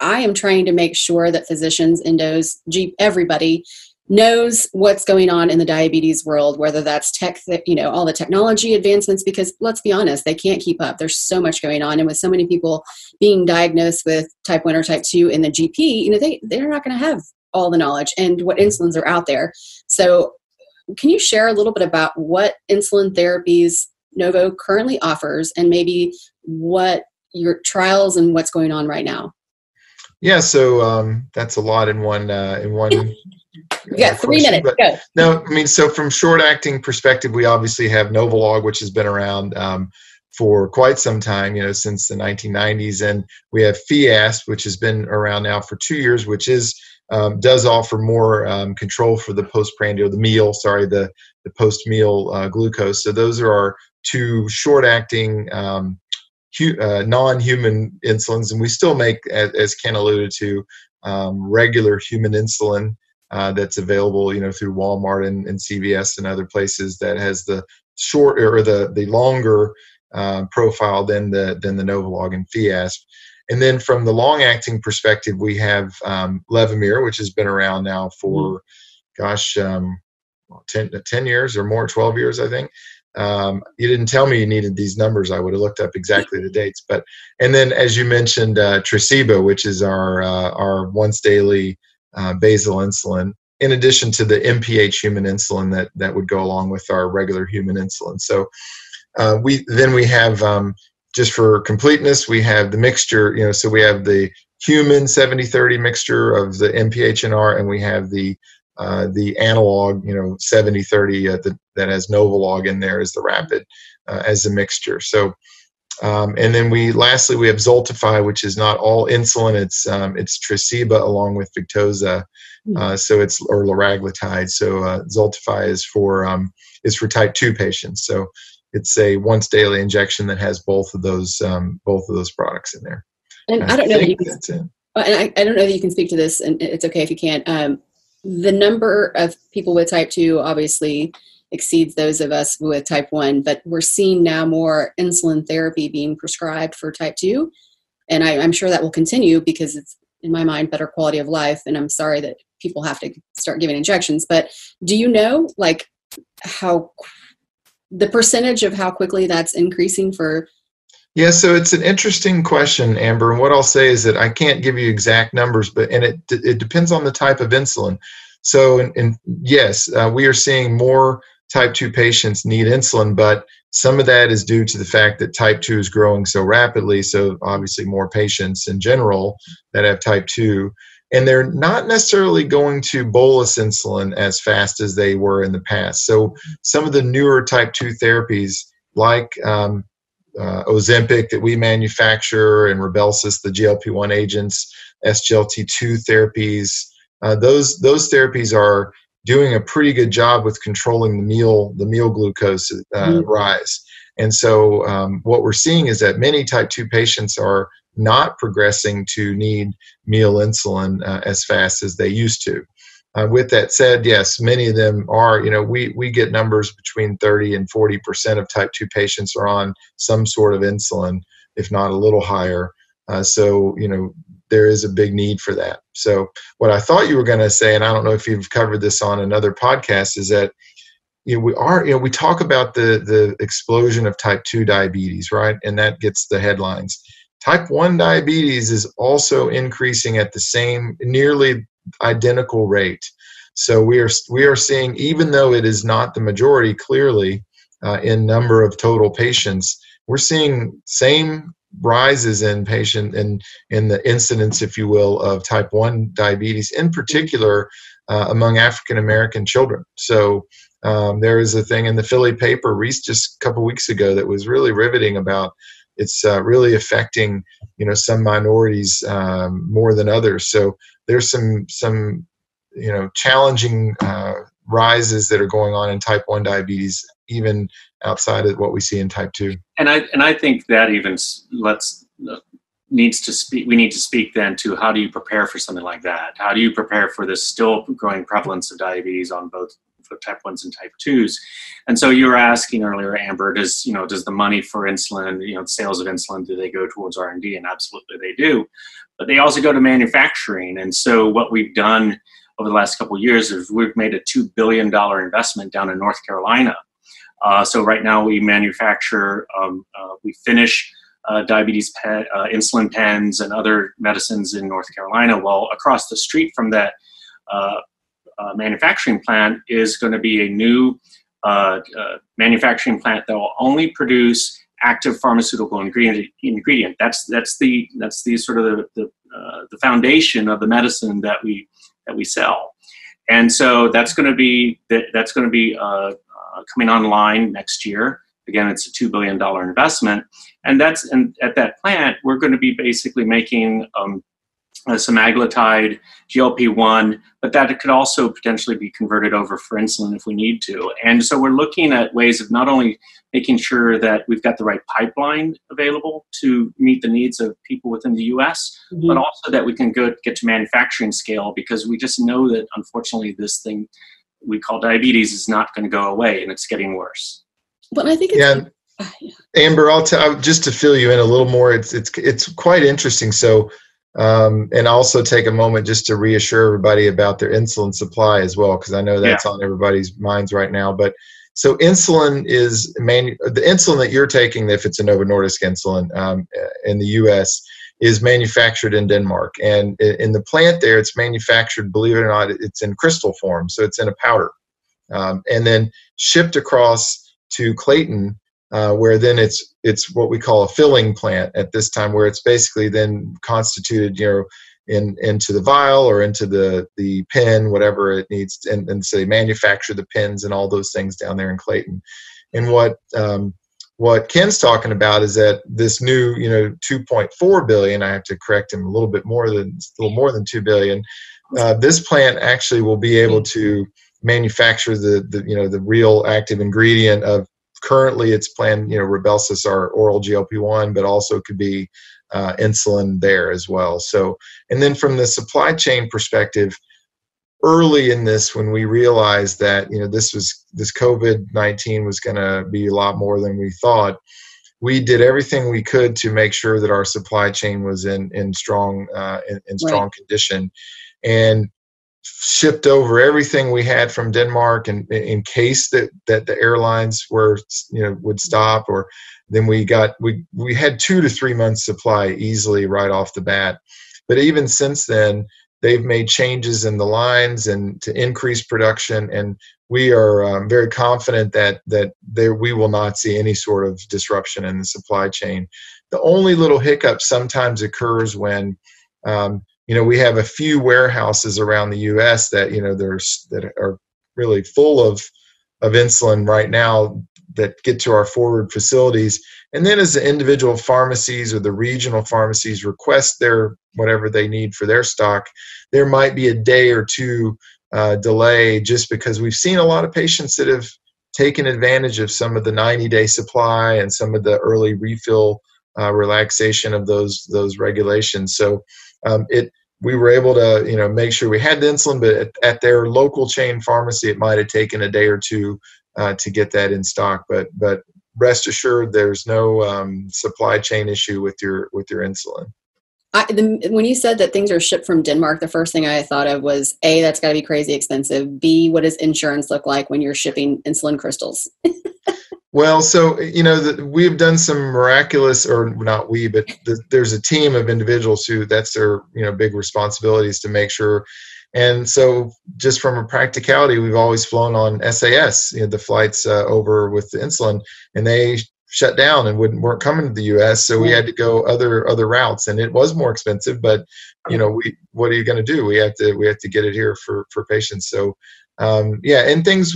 I am trying to make sure that physicians, endos, everybody knows what's going on in the diabetes world, whether that's all the technology advancements, because let's be honest, they can't keep up. There's so much going on. And with so many people being diagnosed with type 1 or type 2 in the GP, they're not going to have all the knowledge and what insulins are out there. So can you share a little bit about what insulin therapies Novo currently offers, and maybe what your trials and what's going on right now? Yeah, so that's a lot in one You got 3 minutes. But Go. no, I mean, so from short-acting perspective, we obviously have Novolog, which has been around for quite some time, since the 1990s, and we have Fiasp, which has been around now for 2 years, which is does offer more control for the postprandial, the post-meal glucose. So those are our two short-acting non-human insulins, and we still make, as Ken alluded to, regular human insulin that's available, through Walmart and CVS and other places, that has the short or the longer profile than the Novolog and Fiasp. And then from the long-acting perspective, we have Levemir, which has been around now for, 10 years or more, 12 years, I think. You didn't tell me you needed these numbers. I would have looked up exactly the dates. And then, as you mentioned, Recibo, which is our once daily basal insulin, in addition to the MPH human insulin that would go along with our regular human insulin. So we have, just for completeness, we have the mixture, so we have the human 70-30 mixture of the MPH and we have the analog, 70-30 that has Novolog in there as the rapid, as a mixture. So, and then lastly we have Zoltify, which is not all insulin. It's Tresiba along with Victoza, or liraglutide. So Zoltify is for type 2 patients. So it's a once daily injection that has both of those products in there. And I don't know that you can, and I don't know that you can speak to this, and it's okay if you can't. The number of people with type 2 obviously exceeds those of us with type 1, but we're seeing now more insulin therapy being prescribed for type 2. And I'm sure that will continue because it's, in my mind, better quality of life. And I'm sorry that people have to start giving injections, but do you know how the percentage of how quickly that's increasing for? Yeah, so it's an interesting question, Amber. And what I'll say is that I can't give you exact numbers, and it depends on the type of insulin. So, yes, we are seeing more type 2 patients need insulin, but some of that is due to the fact that type 2 is growing so rapidly. So obviously more patients in general that have type 2, and they're not necessarily going to bolus insulin as fast as they were in the past. So some of the newer type 2 therapies like Ozempic that we manufacture, and Rybelsus, the GLP-1 agents, SGLT2 therapies, those therapies are doing a pretty good job with controlling the meal glucose rise. And so what we're seeing is that many type 2 patients are not progressing to need meal insulin as fast as they used to. With that said, yes, many of them are, we get numbers between 30 and 40% of type 2 patients are on some sort of insulin, if not a little higher. So, there is a big need for that. So what I thought you were going to say, and I don't know if you've covered this on another podcast, is that we talk about the explosion of type 2 diabetes, right? And that gets the headlines. Type 1 diabetes is also increasing at the same, nearly identical rate. So we are seeing, even though it is not the majority clearly in number of total patients, we're seeing same rises in the incidence, if you will, of type 1 diabetes, in particular among African American children. So there is a thing in the Philly paper just a couple weeks ago that was really riveting about it's really affecting some minorities more than others. So there's some challenging rises that are going on in type 1 diabetes, even outside of what we see in type 2. And I think that even we need to speak then to how do you prepare for something like that? How do you prepare for this still growing prevalence of diabetes on both for type 1s and type 2s? And so you were asking earlier, Amber, does the money for insulin, sales of insulin, do they go towards R&D? And absolutely they do. But they also go to manufacturing. And so what we've done over the last couple of years is we've made a $2 billion investment down in North Carolina. So right now we manufacture, we finish diabetes insulin pens and other medicines in North Carolina. Well, across the street from that manufacturing plant is going to be a new manufacturing plant that will only produce active pharmaceutical ingredient. That's the sort of the the foundation of the medicine that we sell. And so that's going to be coming online next year. Again, it's a $2 billion investment, and at that plant we're going to be basically making semaglutide, GLP-1, but that it could also potentially be converted over for insulin if we need to. And so we're looking at ways of not only making sure that we've got the right pipeline available to meet the needs of people within the U.S., but also that we can get to manufacturing scale, because we just know that unfortunately this thing we call diabetes is not going to go away, and it's getting worse. But I think it's Amber, just to fill you in a little more. It's quite interesting. So. And also take a moment just to reassure everybody about their insulin supply as well, because I know that's on everybody's minds right now. But so insulin is the insulin that you're taking, if it's a Novo Nordisk insulin in the U.S., is manufactured in Denmark. And in the plant there, it's manufactured, believe it or not, it's in crystal form. So it's in a powder. And then shipped across to Clayton, where then it's what we call a filling plant at this time, where it's basically then constituted, into the vial or into the pen, whatever it needs, and so they manufacture the pens and all those things down there in Clayton. And what Ken's talking about is that this new, $2.4 billion, I have to correct him, a little more than $2 billion. This plant actually will be able to manufacture the real active ingredient of. Currently, it's planned, Rybelsus, our oral GLP-1, but also could be insulin there as well. So, and then from the supply chain perspective, early in this, when we realized that, this COVID-19 was going to be a lot more than we thought, we did everything we could to make sure that our supply chain was in strong condition, and shipped over everything we had from Denmark, and in case that the airlines would stop, or then we had 2 to 3 months supply easily right off the bat. But even since then, they've made changes in the lines and to increase production, and we are very confident that we will not see any sort of disruption in the supply chain. The only little hiccup sometimes occurs when we have a few warehouses around the U.S. that that are really full of insulin right now that get to our forward facilities, and then as the individual pharmacies or the regional pharmacies request their whatever they need for their stock, there might be a day or two delay, just because we've seen a lot of patients that have taken advantage of some of the 90-day supply and some of the early refill relaxation of those regulations. So we were able to, make sure we had the insulin, but at their local chain pharmacy, it might have taken a day or two to get that in stock. But rest assured, there's no supply chain issue with your insulin. When you said that things are shipped from Denmark, the first thing I thought of was A, that's got to be crazy expensive. B, what does insurance look like when you're shipping insulin crystals? Well, so, we've done some miraculous, or not we, but there's a team of individuals who that's their, big responsibilities to make sure. And so just from a practicality, we've always flown on SAS, the flights over with the insulin, and they shut down and weren't coming to the U.S. So we had to go other routes, and it was more expensive, but what are you going to do? We have to get it here for patients. So and things,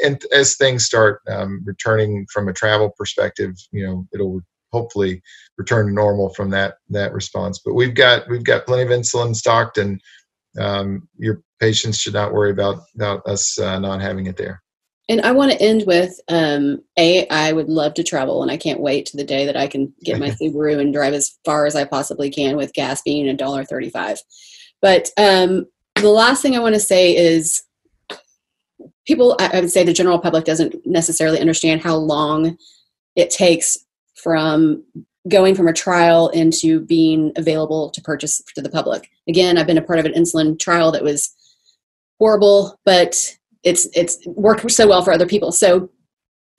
and as things start returning from a travel perspective, it'll hopefully return to normal from that response. But we've got plenty of insulin stocked, and your patients should not worry about us not having it there. And I want to end with, I would love to travel, and I can't wait to the day that I can get my Subaru and drive as far as I possibly can, with gas being $1.35. But the last thing I want to say is, people, I would say the general public doesn't necessarily understand how long it takes from going from a trial into being available to purchase to the public. Again, I've been a part of an insulin trial that was horrible, but it's worked so well for other people. So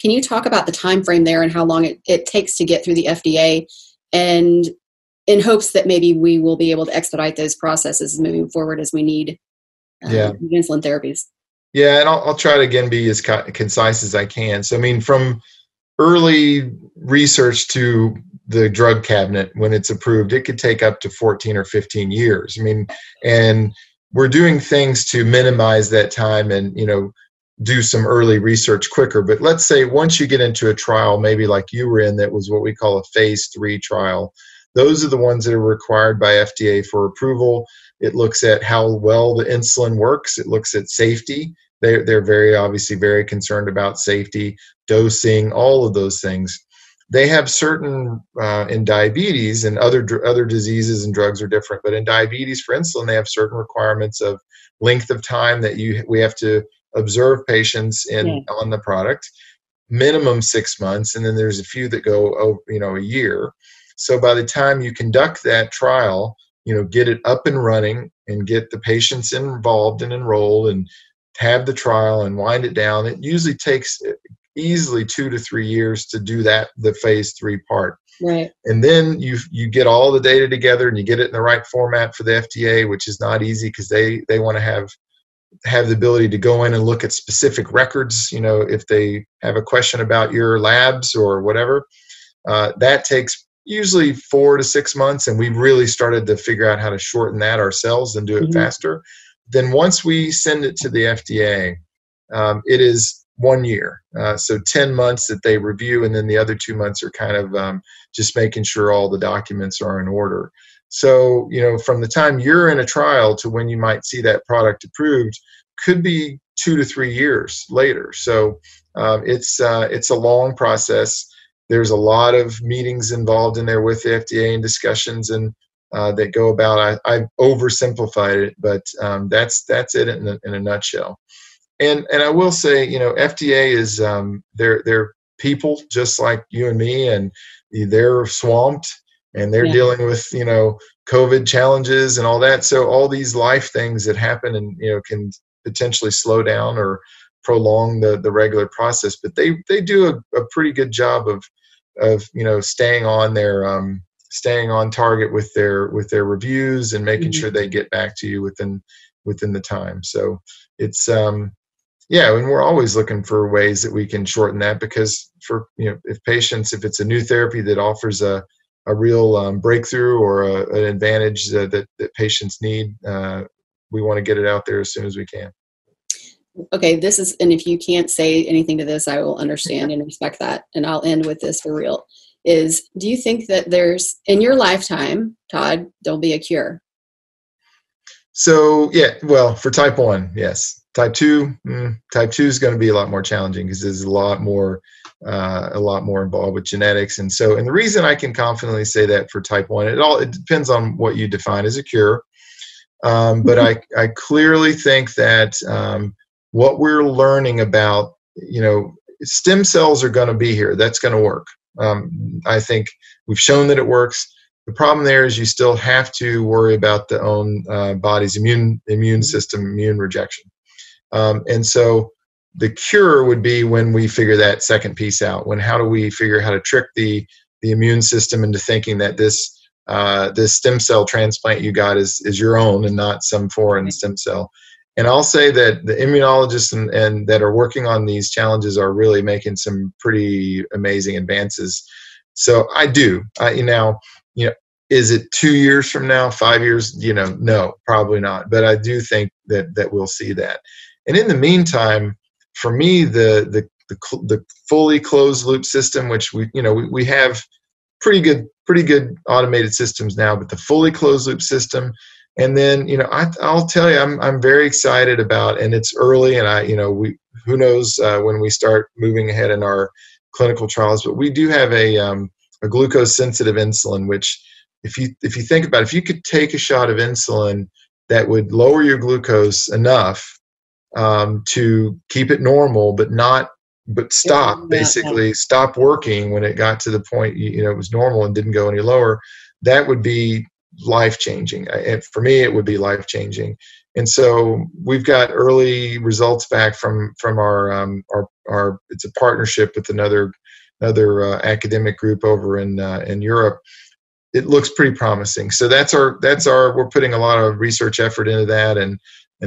can you talk about the time frame there and how long it takes to get through the FDA, and in hopes that maybe we will be able to expedite those processes moving forward as we need insulin therapies? Yeah, and I'll try to again be as concise as I can. So, from early research to the drug cabinet when it's approved, it could take up to 14 or 15 years. I mean, and we're doing things to minimize that time and, do some early research quicker. But let's say once you get into a trial, maybe like you were in, that was what we call a phase 3 trial. Those are the ones that are required by FDA for approval. It looks at how well the insulin works. It looks at safety. They're very obviously very concerned about safety, dosing, all of those things. They have certain in diabetes and other diseases and drugs are different, but in diabetes for insulin, they have certain requirements of length of time that we have to observe patients on the product, minimum 6 months, and then there's a few that go a year. So by the time you conduct that trial, get it up and running and get the patients involved and enrolled and have the trial and wind it down, it usually takes easily 2 to 3 years to do that, the phase 3 part. Right. And then you get all the data together and you get it in the right format for the FDA, which is not easy because they want to have the ability to go in and look at specific records. If they have a question about your labs or whatever, that takes usually 4 to 6 months. And we've really started to figure out how to shorten that ourselves and do it faster. Then once we send it to the FDA, it is 1 year. So 10 months that they review, and then the other 2 months are kind of just making sure all the documents are in order. So, from the time you're in a trial to when you might see that product approved could be 2 to 3 years later. So it's a long process. There's a lot of meetings involved in there with the FDA and discussions and that go about. I've oversimplified it, but that's it in a nutshell. And I will say, FDA is they're people just like you and me, and they're swamped and they're dealing with COVID challenges and all that. So all these life things that happen and can potentially slow down or prolong the regular process. But they do a pretty good job of staying on target with their reviews and making sure they get back to you within the time. So it's and we're always looking for ways that we can shorten that, because for if it's a new therapy that offers a real breakthrough or an advantage that patients need, we want to get it out there as soon as we can. Okay, and if you can't say anything to this, I will understand and respect that. And I'll end with this for real. Do you think that there's, in your lifetime, Todd, there'll be a cure? So, for type 1, yes. Type 2 is going to be a lot more challenging because there's a lot more involved with genetics. And the reason I can confidently say that for type 1, it depends on what you define as a cure. But I clearly think that what we're learning about, stem cells are going to be here. That's going to work. I think we've shown that it works. The problem there is you still have to worry about the own body's immune system, immune rejection. And so the cure would be when we figure that second piece out. How do we figure how to trick the immune system into thinking that this stem cell transplant you got is your own and not some foreign stem cell. And I'll say that the immunologists and that are working on these challenges are really making some pretty amazing advances. So I do. Is it 2 years from now, 5 years? No, probably not. But I do think that we'll see that. And in the meantime, for me, the fully closed loop system, which we have pretty good automated systems now, but the fully closed loop system. And then, I'll tell you, I'm very excited about, and it's early, and who knows when we start moving ahead in our clinical trials, but we do have a glucose sensitive insulin, which if you think about it, if you could take a shot of insulin that would lower your glucose enough to keep it normal, but stop working when it got to the point, it was normal and didn't go any lower, that would be life-changing. And for me, it would be life-changing. And so we've got early results back from our it's a partnership with another academic group over in Europe. It looks pretty promising. So we're putting a lot of research effort into that. And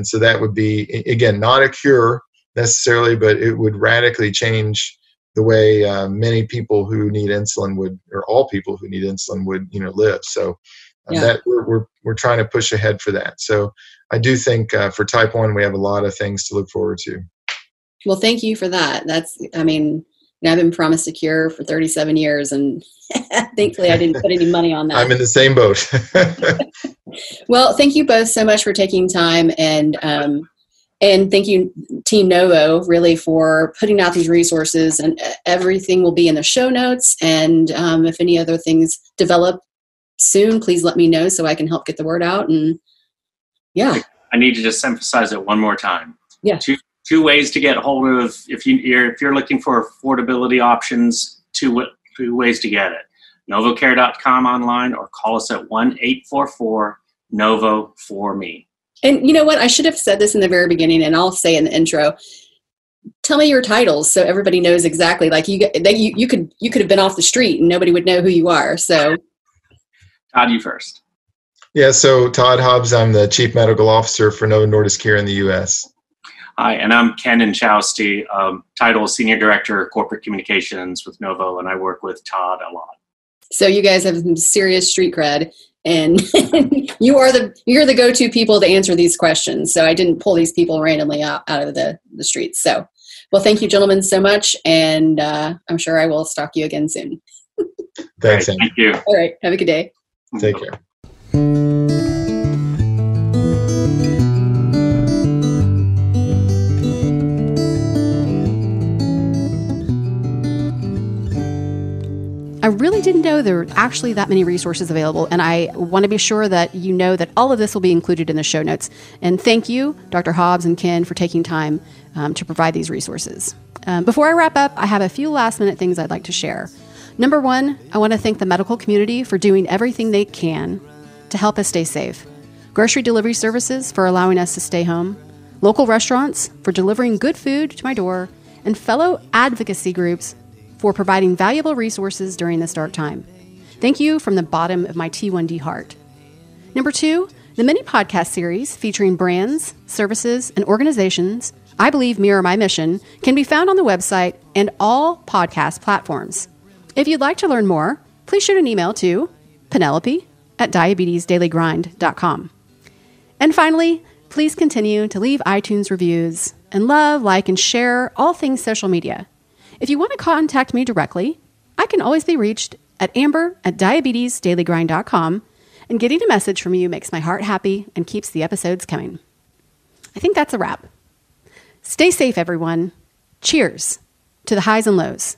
so that would be, again, not a cure necessarily, but it would radically change the way many people who need insulin would, or all people who need insulin would, live. So that we're trying to push ahead for that. So I do think for type 1, we have a lot of things to look forward to. Well, thank you for that. I've been promised a cure for 37 years, and thankfully I didn't put any money on that. I'm in the same boat. Well, thank you both so much for taking time, and thank you, Team Novo, really for putting out these resources, and everything will be in the show notes. And if any other things develop soon, please let me know so I can help get the word out. And yeah, I need to just emphasize it one more time. Yeah. Two ways to get a hold of, if you're looking for affordability options, two ways to get it. NovoCare.com online, or call us at 1-844-NOVO-4ME. And you know what? I should have said this in the very beginning, and I'll say in the intro. Tell me your titles so everybody knows exactly. Like you could have been off the street and nobody would know who you are. So, Todd, you first. Yeah. So Todd Hobbs, I'm the Chief Medical Officer for Novo Nordisk here in the U.S. Hi, and I'm Ken Inchausti, title Senior Director of Corporate Communications with Novo, and I work with Todd a lot. So you guys have some serious street cred, and you're the go-to people to answer these questions. So I didn't pull these people randomly out of the streets. So, well, thank you, gentlemen, so much, and I'm sure I will stalk you again soon. Thanks, Thank you. All right, have a good day. Take care. I really didn't know there were actually that many resources available, and I want to be sure that you know that all of this will be included in the show notes. And thank you, Dr. Hobbs and Ken, for taking time to provide these resources. Before I wrap up, I have a few last-minute things I'd like to share. Number one, I want to thank the medical community for doing everything they can to help us stay safe. Grocery delivery services for allowing us to stay home. Local restaurants for delivering good food to my door. And fellow advocacy groups for providing valuable resources during this dark time. Thank you from the bottom of my T1D heart. Number two, the mini podcast series featuring brands, services, and organizations I believe mirror my mission can be found on the website and all podcast platforms. If you'd like to learn more, please shoot an email to penelope@diabetesdailygrind.com. And finally, please continue to leave iTunes reviews and love, like, and share all things social media. If you want to contact me directly, I can always be reached at amber@diabetesdailygrind.com, and getting a message from you makes my heart happy and keeps the episodes coming. I think that's a wrap. Stay safe, everyone. Cheers to the highs and lows.